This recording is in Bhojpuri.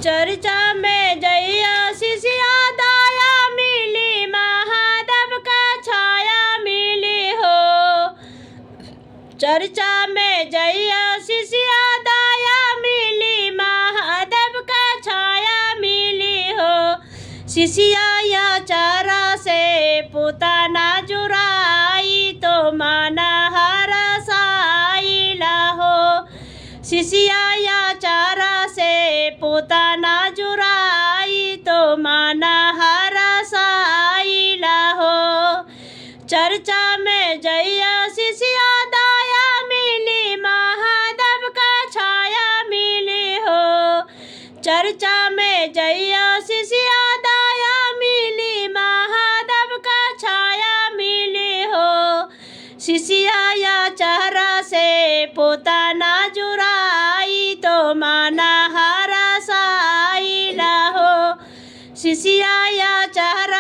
चर्चा में जइया शिष्या दाया मिली, महादेव का छाया मिली हो। चर्चा में जइया शिष्या दाया मिली, महादेव का छाया मिली हो। शिष्या या चारा से पोताना जुराई, तो माना हरसाइला हो। शिष्या या चारा से पोताना जुराई, तो माना हरसाइला हो। चर्चा में जइया शिष्या दाया मिली, महादेव का छाया मिली हो। चर्चा में जइया शिष्या दाया मिली, महादेव का छाया मिली हो। शिष्या या चारा से पोताना जुराई, तो माना हरसाइला हो। शिष्या या चारा